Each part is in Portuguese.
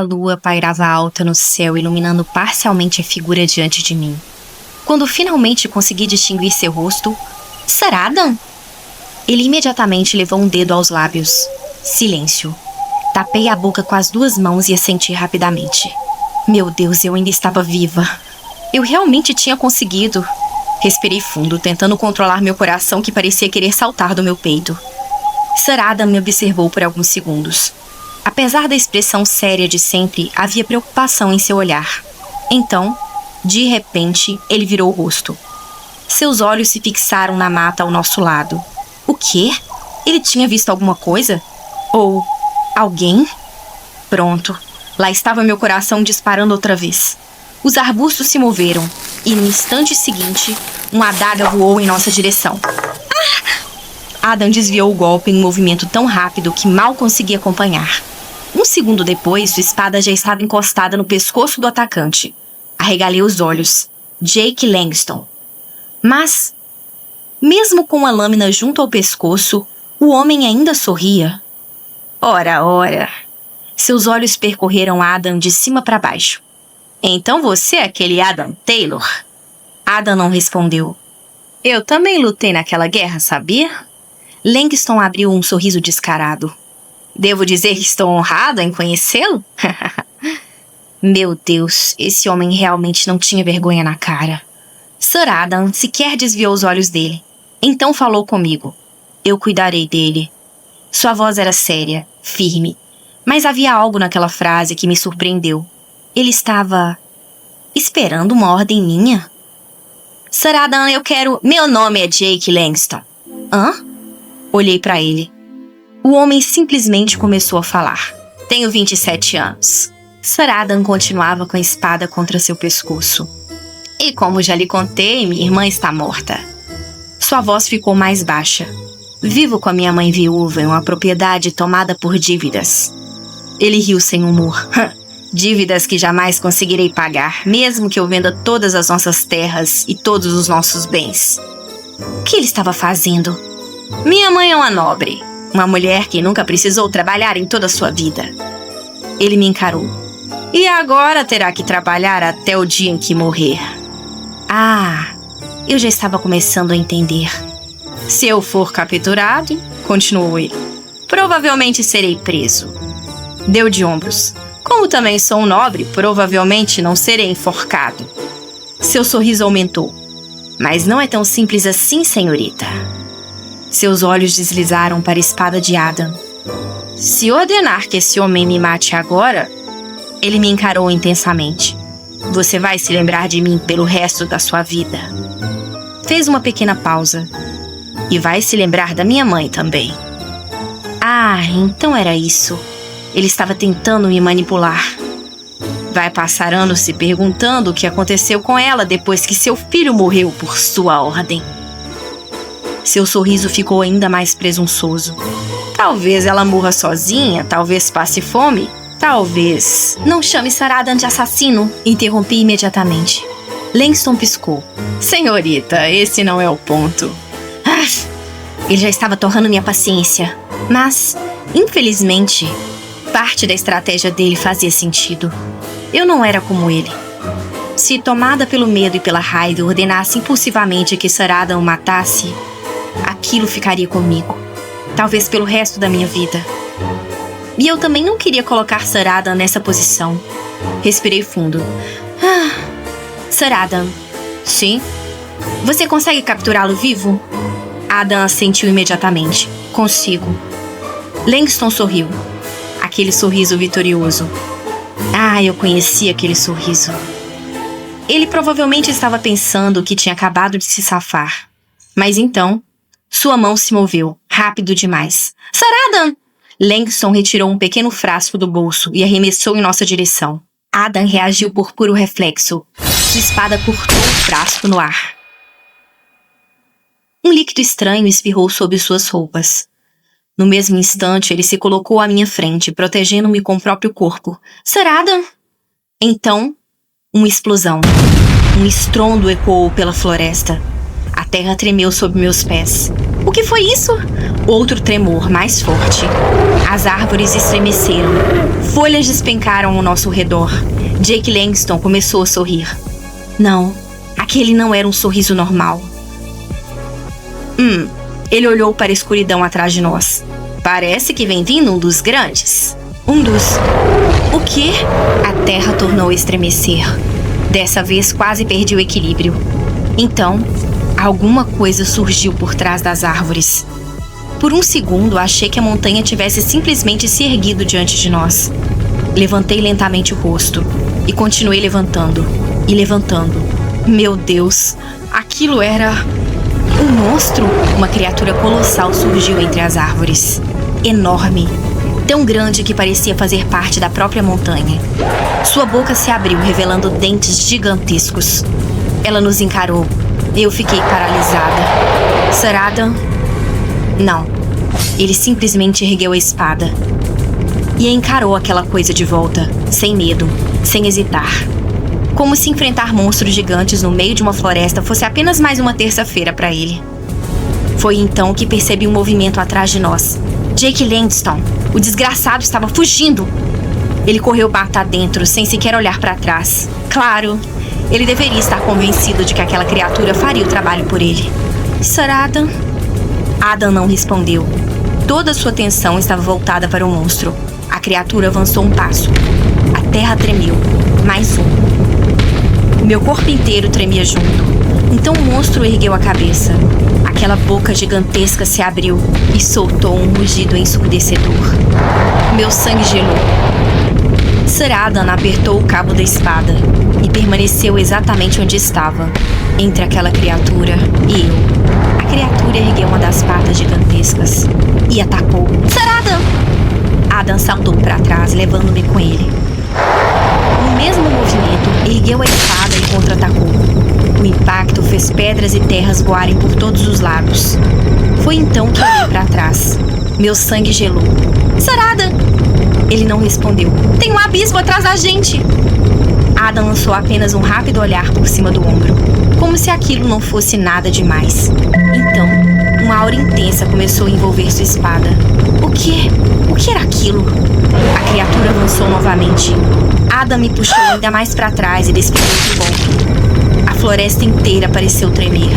lua pairava alta no céu, iluminando parcialmente a figura diante de mim. Quando finalmente consegui distinguir seu rosto... Saradan? Ele imediatamente levou um dedo aos lábios. Silêncio. Tapei a boca com as 2 mãos e assenti rapidamente. Meu Deus, eu ainda estava viva. Eu realmente tinha conseguido. Respirei fundo, tentando controlar meu coração que parecia querer saltar do meu peito. Saradan me observou por alguns segundos. Apesar da expressão séria de sempre, havia preocupação em seu olhar. Então, de repente, ele virou o rosto. Seus olhos se fixaram na mata ao nosso lado. O quê? Ele tinha visto alguma coisa? Ou alguém? Pronto. Lá estava meu coração disparando outra vez. Os arbustos se moveram e, no instante seguinte, uma adaga voou em nossa direção. Adam desviou o golpe em um movimento tão rápido que mal consegui acompanhar. Um segundo depois, sua espada já estava encostada no pescoço do atacante. Arregalei os olhos. Jake Langston. Mas, mesmo com a lâmina junto ao pescoço, o homem ainda sorria. Ora. Seus olhos percorreram Adam de cima para baixo. Então você é aquele Adam Taylor? Adam não respondeu. Eu também lutei naquela guerra, sabia? Langston abriu um sorriso descarado. Devo dizer que estou honrado em conhecê-lo? Meu Deus, esse homem realmente não tinha vergonha na cara. Sir Adam sequer desviou os olhos dele. Então falou comigo. Eu cuidarei dele. Sua voz era séria, firme. Mas havia algo naquela frase que me surpreendeu. Ele estava esperando uma ordem minha? Sir Adam, eu quero... Meu nome é Jake Langston. Hã? Olhei para ele. O homem simplesmente começou a falar. Tenho 27 anos. Sir Adam continuava com a espada contra seu pescoço. E como já lhe contei, minha irmã está morta. Sua voz ficou mais baixa. Vivo com a minha mãe viúva em uma propriedade tomada por dívidas. Ele riu sem humor. Dívidas que jamais conseguirei pagar, mesmo que eu venda todas as nossas terras e todos os nossos bens. O que ele estava fazendo? Minha mãe é uma nobre. Uma mulher que nunca precisou trabalhar em toda a sua vida. Ele me encarou. E agora terá que trabalhar até o dia em que morrer. Eu já estava começando a entender. Se eu for capturado, continuou ele, provavelmente serei preso. Deu de ombros. Como também sou um nobre, provavelmente não serei enforcado. Seu sorriso aumentou. Mas não é tão simples assim, senhorita. Seus olhos deslizaram para a espada de Adam. Se ordenar que esse homem me mate agora... Ele me encarou intensamente. Você vai se lembrar de mim pelo resto da sua vida. Fez uma pequena pausa. E vai se lembrar da minha mãe também. Então era isso. Ele estava tentando me manipular. Vai passar anos se perguntando o que aconteceu com ela depois que seu filho morreu por sua ordem. Seu sorriso ficou ainda mais presunçoso. Talvez ela morra sozinha, talvez passe fome, talvez... Não chame Sir Adam de assassino, interrompi imediatamente. Langston piscou. Senhorita, esse não é o ponto. Ele já estava torrando minha paciência. Mas, infelizmente, parte da estratégia dele fazia sentido. Eu não era como ele. Se, tomada pelo medo e pela raiva, ordenasse impulsivamente que Sir Adam o matasse, aquilo ficaria comigo. Talvez pelo resto da minha vida. E eu também não queria colocar Sir Adam nessa posição. Respirei fundo. Sir Adam. Sim? Você consegue capturá-lo vivo? Adam assentiu imediatamente. Consigo. Langston sorriu. Aquele sorriso vitorioso. Eu conhecia aquele sorriso. Ele provavelmente estava pensando que tinha acabado de se safar. Mas então, sua mão se moveu, rápido demais. Sir Adam! Langston retirou um pequeno frasco do bolso e arremessou em nossa direção. Adam reagiu por puro reflexo. Sua espada cortou o frasco no ar. Um líquido estranho espirrou sobre suas roupas. No mesmo instante, ele se colocou à minha frente, protegendo-me com o próprio corpo. Sir Adam! Então, uma explosão. Um estrondo ecoou pela floresta. A terra tremeu sob meus pés. O que foi isso? Outro tremor mais forte. As árvores estremeceram. Folhas despencaram ao nosso redor. Jake Langston começou a sorrir. Não, aquele não era um sorriso normal. Ele olhou para a escuridão atrás de nós. Parece que vem vindo um dos grandes. O quê? A terra tornou a estremecer. Dessa vez quase perdi o equilíbrio. Então, alguma coisa surgiu por trás das árvores. Por um segundo, achei que a montanha tivesse simplesmente se erguido diante de nós. Levantei lentamente o rosto e continuei levantando e levantando. Meu Deus, aquilo era... um monstro! Uma criatura colossal surgiu entre as árvores. Enorme. Tão grande que parecia fazer parte da própria montanha. Sua boca se abriu, revelando dentes gigantescos. Ela nos encarou. Eu fiquei paralisada. Sir Adam? Não. Ele simplesmente ergueu a espada e encarou aquela coisa de volta, sem medo, sem hesitar. Como se enfrentar monstros gigantes no meio de uma floresta fosse apenas mais uma terça-feira para ele. Foi então que percebi um movimento atrás de nós. Jake Langston, o desgraçado, estava fugindo. Ele correu mata dentro, sem sequer olhar para trás. Claro, ele deveria estar convencido de que aquela criatura faria o trabalho por ele. Sir Adam? Adam não respondeu. Toda sua atenção estava voltada para o monstro. A criatura avançou um passo. A terra tremeu. Mais um. Meu corpo inteiro tremia junto. Então o monstro ergueu a cabeça. Aquela boca gigantesca se abriu e soltou um rugido ensurdecedor. Meu sangue gelou. Sir Adam apertou o cabo da espada e permaneceu exatamente onde estava, entre aquela criatura e eu. A criatura ergueu uma das patas gigantescas e atacou. Sir Adam! Adam saltou para trás, levando-me com ele. No mesmo movimento, ergueu a espada e contra-atacou. O impacto fez pedras e terras voarem por todos os lados. Foi então que olhei para trás. Meu sangue gelou. Sir Adam! Ele não respondeu. Tem um abismo atrás da gente! Adam lançou apenas um rápido olhar por cima do ombro, como se aquilo não fosse nada demais. Então, uma aura intensa começou a envolver sua espada. O que era aquilo? A criatura avançou novamente. Adam me puxou ainda mais para trás e desferiu de golpe. A floresta inteira pareceu tremer.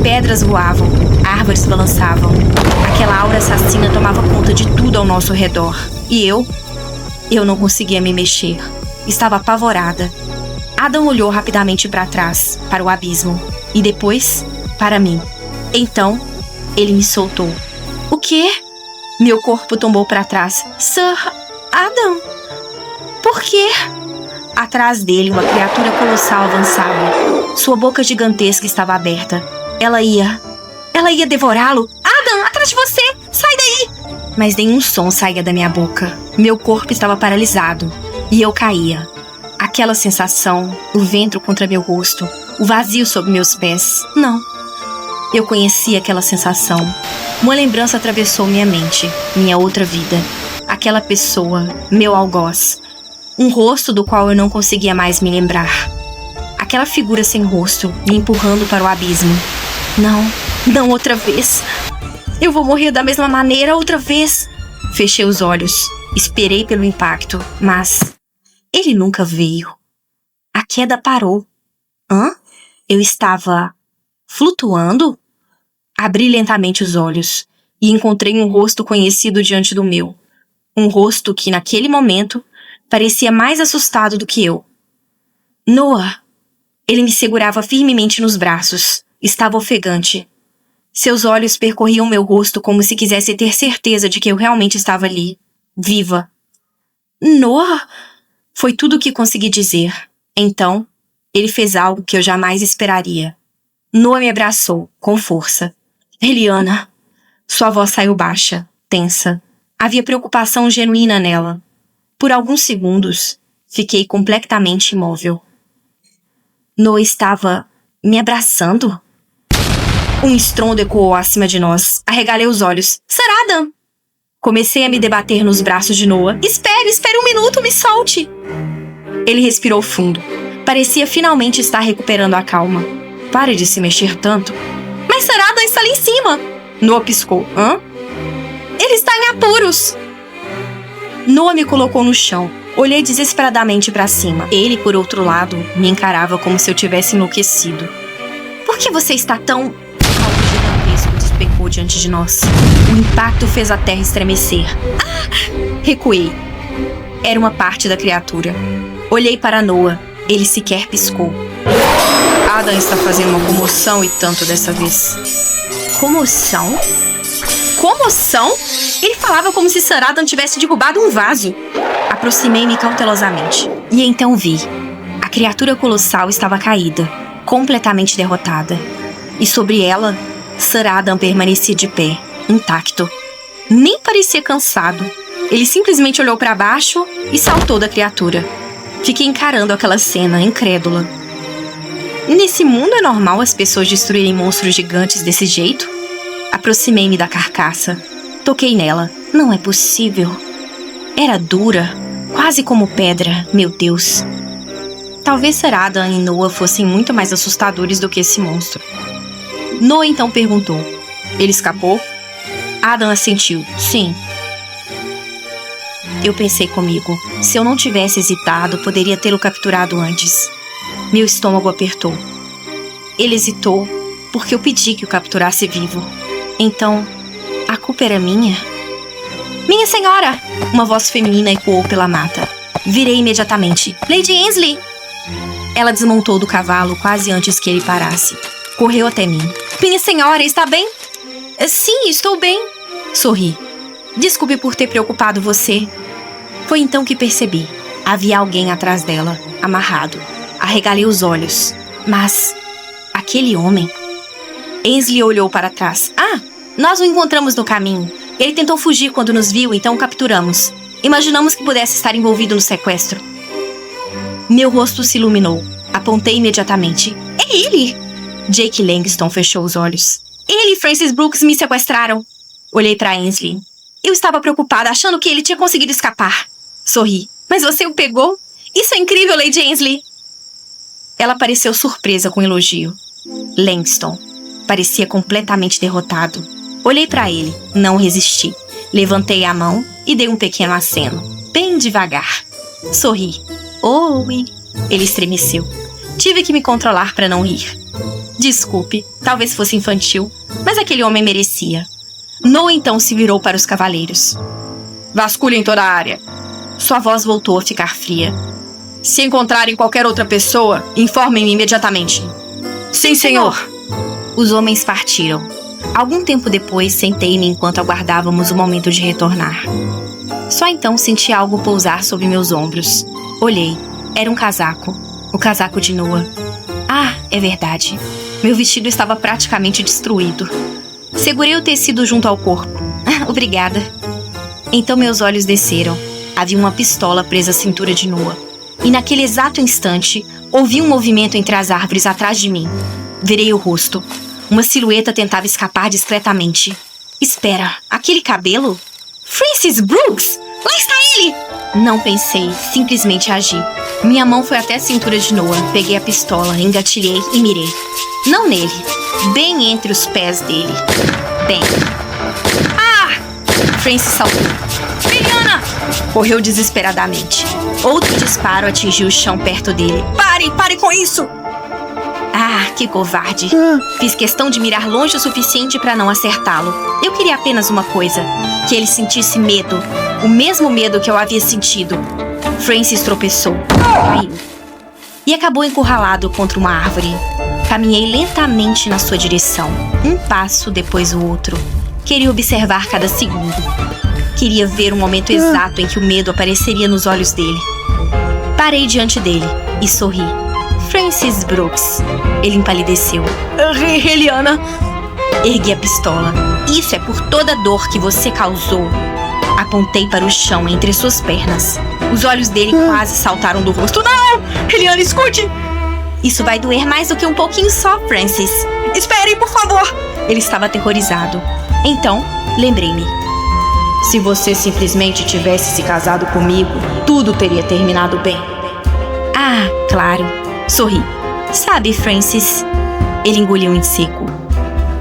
Pedras voavam, árvores balançavam. Aquela aura assassina tomava conta de tudo ao nosso redor. E eu não conseguia me mexer. Estava apavorada. Adam olhou rapidamente para trás, para o abismo, e depois, para mim. Então, ele me soltou. O quê? Meu corpo tombou para trás. Sir Adam? Por quê? Atrás dele, uma criatura colossal avançava. Sua boca gigantesca estava aberta. Ela ia devorá-lo. Adam, atrás de você! Sai daí! Mas nenhum som saía da minha boca. Meu corpo estava paralisado. E eu caía. Aquela sensação, o vento contra meu rosto, o vazio sob meus pés. Não. Eu conhecia aquela sensação. Uma lembrança atravessou minha mente, minha outra vida. Aquela pessoa, meu algoz. Um rosto do qual eu não conseguia mais me lembrar. Aquela figura sem rosto, me empurrando para o abismo. Não outra vez. Eu vou morrer da mesma maneira outra vez. Fechei os olhos, esperei pelo impacto, mas ele nunca veio. A queda parou. Eu estava flutuando? Abri lentamente os olhos e encontrei um rosto conhecido diante do meu. Um rosto que, naquele momento, parecia mais assustado do que eu. Noah! Ele me segurava firmemente nos braços. Estava ofegante. Seus olhos percorriam meu rosto como se quisesse ter certeza de que eu realmente estava ali, viva. Noah! Foi tudo o que consegui dizer. Então, ele fez algo que eu jamais esperaria. Noah me abraçou, com força. Eliana. Sua voz saiu baixa, tensa. Havia preocupação genuína nela. Por alguns segundos, fiquei completamente imóvel. Noah estava me abraçando? Um estrondo ecoou acima de nós. Arregalei os olhos. Sir Adam! Comecei a me debater nos braços de Noah. Espere um minuto, me solte! Ele respirou fundo. Parecia finalmente estar recuperando a calma. Pare de se mexer tanto. Mas Sir Adam está ali em cima! Noah piscou. Ele está em apuros! Noah me colocou no chão. Olhei desesperadamente para cima. Ele, por outro lado, me encarava como se eu tivesse enlouquecido. Por que você está tão... Algo gigantesco despencou diante de nós. O impacto fez a terra estremecer. Ah! Recuei. Era uma parte da criatura. Olhei para Noah. Ele sequer piscou. Adam está fazendo uma comoção e tanto dessa vez. Comoção? Comoção? Ele falava como se Sir Adam tivesse derrubado um vaso. Aproximei-me cautelosamente. E então vi. A criatura colossal estava caída, completamente derrotada. E sobre ela, Sir Adam permanecia de pé, intacto. Nem parecia cansado. Ele simplesmente olhou para baixo e saltou da criatura. Fiquei encarando aquela cena, incrédula. Nesse mundo é normal as pessoas destruírem monstros gigantes desse jeito? Aproximei-me da carcaça. Toquei nela. Não é possível. Era dura, quase como pedra, meu Deus. Talvez Sir Adam e Noah fossem muito mais assustadores do que esse monstro. Noah então perguntou. Ele escapou? Adam assentiu. Sim. Eu pensei comigo. Se eu não tivesse hesitado, poderia tê-lo capturado antes. Meu estômago apertou. Ele hesitou porque eu pedi que o capturasse vivo. Então, a culpa era minha? Minha senhora! Uma voz feminina ecoou pela mata. Virei imediatamente. Lady Ainsley! Ela desmontou do cavalo quase antes que ele parasse. Correu até mim. Minha senhora, está bem? Sim, estou bem. Sorri. Desculpe por ter preocupado você. Foi então que percebi. Havia alguém atrás dela, amarrado. Arregalei os olhos. Mas aquele homem... Ainsley olhou para trás. Ah, nós o encontramos no caminho. Ele tentou fugir quando nos viu, então o capturamos. Imaginamos que pudesse estar envolvido no sequestro. Meu rosto se iluminou. Apontei imediatamente. É ele! Jake Langston fechou os olhos. Ele e Francis Brooks me sequestraram. Olhei para Ainsley. Eu estava preocupada, achando que ele tinha conseguido escapar. Sorri. Mas você o pegou? Isso é incrível, Lady Ainsley. Ela pareceu surpresa com o elogio. Langston parecia completamente derrotado. Olhei para ele, não resisti. Levantei a mão e dei um pequeno aceno, bem devagar. Sorri. Oi. Ele estremeceu. Tive que me controlar para não rir. Desculpe, talvez fosse infantil, mas aquele homem merecia. Noah então se virou para os cavaleiros. Vasculhem toda a área. Sua voz voltou a ficar fria. Se encontrarem qualquer outra pessoa, informem-me imediatamente. Sim, senhor. Os homens partiram. Algum tempo depois, sentei-me enquanto aguardávamos o momento de retornar. Só então senti algo pousar sobre meus ombros. Olhei. Era um casaco. O casaco de Noah. Ah, é verdade. Meu vestido estava praticamente destruído. Segurei o tecido junto ao corpo. Obrigada. Então meus olhos desceram. Havia uma pistola presa à cintura de Noah. E naquele exato instante, ouvi um movimento entre as árvores atrás de mim. Virei o rosto. Uma silhueta tentava escapar discretamente. Espera, aquele cabelo? Francis Brooks! Lá está ele! Não pensei, simplesmente agi. Minha mão foi até a cintura de Noah. Peguei a pistola, engatilhei e mirei. Não nele, bem entre os pés dele. Bem. Ah! Francis saltou. Eliana! Correu desesperadamente. Outro disparo atingiu o chão perto dele. Pare com isso! Ah, que covarde. Fiz questão de mirar longe o suficiente para não acertá-lo. Eu queria apenas uma coisa. Que ele sentisse medo. O mesmo medo que eu havia sentido. Francis tropeçou. Caiu. E acabou encurralado contra uma árvore. Caminhei lentamente na sua direção. Um passo depois o outro. Queria observar cada segundo. Queria ver o momento exato em que o medo apareceria nos olhos dele. Parei diante dele e sorri. Francis Brooks. Ele empalideceu. Eliana. Ergui a pistola. Isso é por toda a dor que você causou. Apontei para o chão entre suas pernas. Os olhos dele quase saltaram do rosto. Não! Eliana, escute! Isso vai doer mais do que um pouquinho só, Francis. Espere, por favor! Ele estava aterrorizado. Então, lembrei-me. Se você simplesmente tivesse se casado comigo, tudo teria terminado bem. Ah, claro. Sorri. Sabe, Francis? Ele engoliu em seco.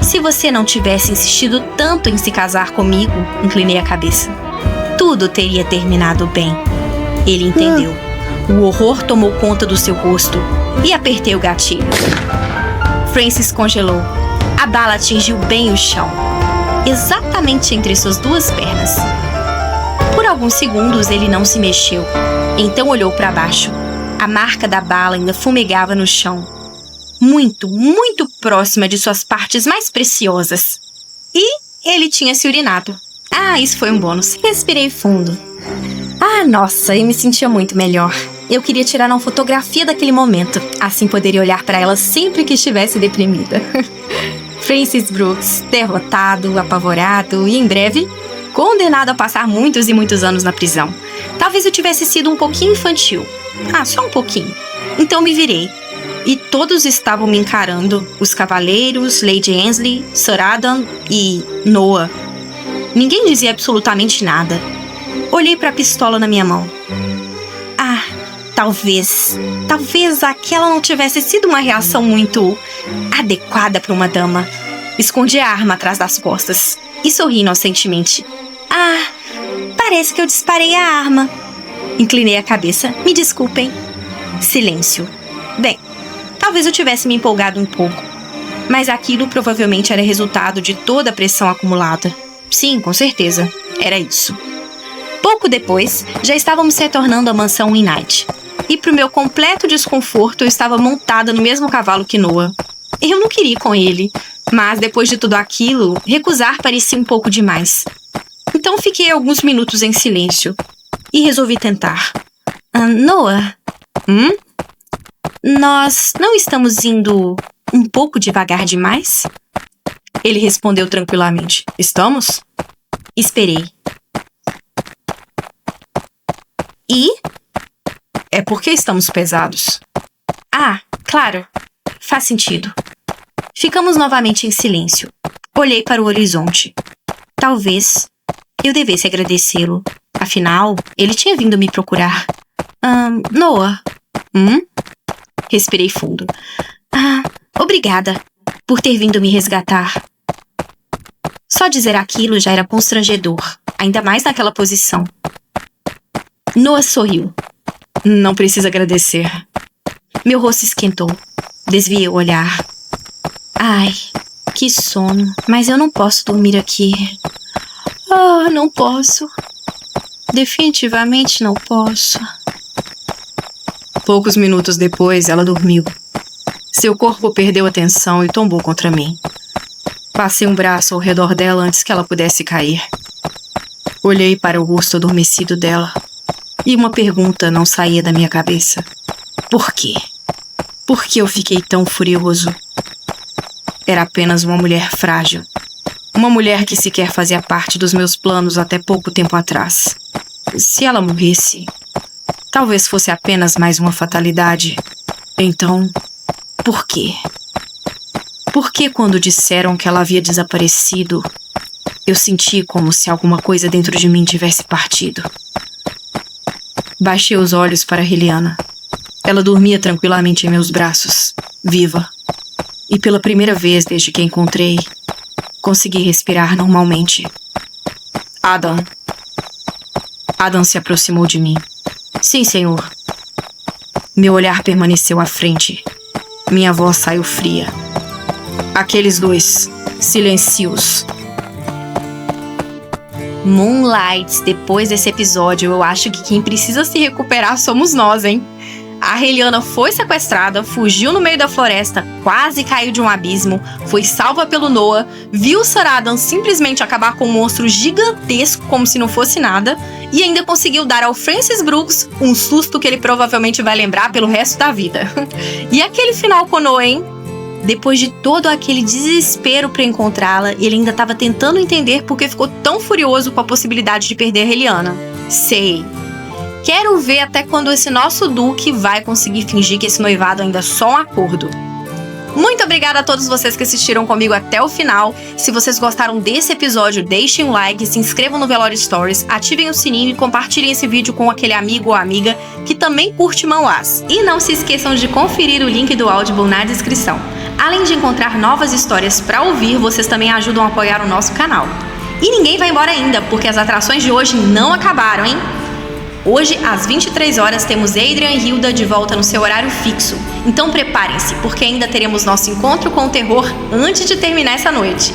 Se você não tivesse insistido tanto em se casar comigo, inclinei a cabeça, tudo teria terminado bem. Ele entendeu. O horror tomou conta do seu rosto e apertei o gatilho. Francis congelou. A bala atingiu bem o chão, exatamente entre suas duas pernas. Por alguns segundos ele não se mexeu. Então olhou para baixo. A marca da bala ainda fumegava no chão, muito, muito próxima de suas partes mais preciosas. E ele tinha se urinado. Isso foi um bônus. Respirei fundo. Nossa, eu me sentia muito melhor. Eu queria tirar uma fotografia daquele momento. Assim poderia olhar para ela sempre que estivesse deprimida. Francis Brooks, derrotado, apavorado e, em breve, condenado a passar muitos e muitos anos na prisão. Talvez eu tivesse sido um pouquinho infantil. Só um pouquinho. Então me virei. E todos estavam me encarando. Os cavaleiros, Lady Annesley, Sir Adam e Noah. Ninguém dizia absolutamente nada. Olhei para a pistola na minha mão. Talvez aquela não tivesse sido uma reação muito adequada para uma dama. Escondi a arma atrás das costas e sorri inocentemente. Parece que eu disparei a arma. Inclinei a cabeça. Me desculpem. Silêncio. Bem, talvez eu tivesse me empolgado um pouco, mas aquilo provavelmente era resultado de toda a pressão acumulada. Sim, com certeza. Era isso. Pouco depois, já estávamos retornando à mansão Winnight. E para o meu completo desconforto, eu estava montada no mesmo cavalo que Noah. Eu não queria ir com ele, mas depois de tudo aquilo, recusar parecia um pouco demais. Então fiquei alguns minutos em silêncio e resolvi tentar. Noah? Nós não estamos indo um pouco devagar demais? Ele respondeu tranquilamente. Estamos? Esperei. E? É porque estamos pesados. Claro. Faz sentido. Ficamos novamente em silêncio. Olhei para o horizonte. Talvez eu devesse agradecê-lo. Afinal, ele tinha vindo me procurar. Noah. Respirei fundo. Obrigada por ter vindo me resgatar. Só dizer aquilo já era constrangedor, ainda mais naquela posição. Noah sorriu. Não precisa agradecer. Meu rosto esquentou. Desviei o olhar. Que sono. Mas eu não posso dormir aqui. Não posso. Definitivamente não posso. Poucos minutos depois, ela dormiu. Seu corpo perdeu a tensão e tombou contra mim. Passei um braço ao redor dela antes que ela pudesse cair. Olhei para o rosto adormecido dela e uma pergunta não saía da minha cabeça. Por quê? Por que eu fiquei tão furioso? Era apenas uma mulher frágil. Uma mulher que sequer fazia parte dos meus planos até pouco tempo atrás. Se ela morresse, talvez fosse apenas mais uma fatalidade. Então, por quê? Por que quando disseram que ela havia desaparecido, eu senti como se alguma coisa dentro de mim tivesse partido? Baixei os olhos para Helliana. Ela dormia tranquilamente em meus braços, viva. E pela primeira vez desde que a encontrei, consegui respirar normalmente. Adam. Adam se aproximou de mim. Sim, senhor. Meu olhar permaneceu à frente. Minha voz saiu fria. Aqueles dois. Silencie-os. Moonlight, depois desse episódio, eu acho que quem precisa se recuperar somos nós, hein? A Helliana foi sequestrada, fugiu no meio da floresta, quase caiu de um abismo, foi salva pelo Noah, viu Sir Adam simplesmente acabar com um monstro gigantesco como se não fosse nada, e ainda conseguiu dar ao Francis Brooks um susto que ele provavelmente vai lembrar pelo resto da vida. E aquele final com Noah, hein? Depois de todo aquele desespero para encontrá-la, ele ainda estava tentando entender por que ficou tão furioso com a possibilidade de perder a Helliana. Sei. Quero ver até quando esse nosso Duque vai conseguir fingir que esse noivado ainda é só um acordo. Muito obrigada a todos vocês que assistiram comigo até o final. Se vocês gostaram desse episódio, deixem um like, se inscrevam no Velório Stories, ativem o sininho e compartilhem esse vídeo com aquele amigo ou amiga que também curte manhwas. E não se esqueçam de conferir o link do Audible na descrição. Além de encontrar novas histórias para ouvir, vocês também ajudam a apoiar o nosso canal. E ninguém vai embora ainda, porque as atrações de hoje não acabaram, hein? Hoje, às 23 horas, temos Adrian e Hilda de volta no seu horário fixo. Então preparem-se, porque ainda teremos nosso encontro com o terror antes de terminar essa noite.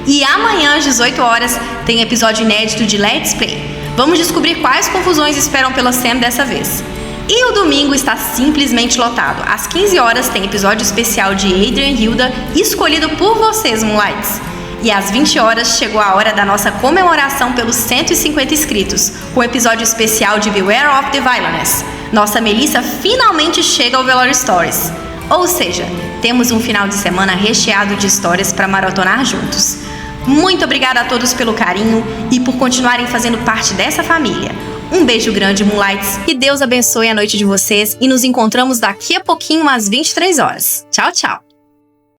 E amanhã, às 18 horas, tem episódio inédito de Let's Play. Vamos descobrir quais confusões esperam pela Sam dessa vez. E o domingo está simplesmente lotado. Às 15 horas tem episódio especial de Adrian e Hilda, escolhido por vocês, Moonlights. E às 20 horas chegou a hora da nossa comemoração pelos 150 inscritos, com o episódio especial de Beware of the Villainess. Nossa Melissa finalmente chega ao Velório Stories. Ou seja, temos um final de semana recheado de histórias para maratonar juntos. Muito obrigada a todos pelo carinho e por continuarem fazendo parte dessa família. Um beijo grande, Moonlights, que Deus abençoe a noite de vocês e nos encontramos daqui a pouquinho às 23 horas. Tchau, tchau!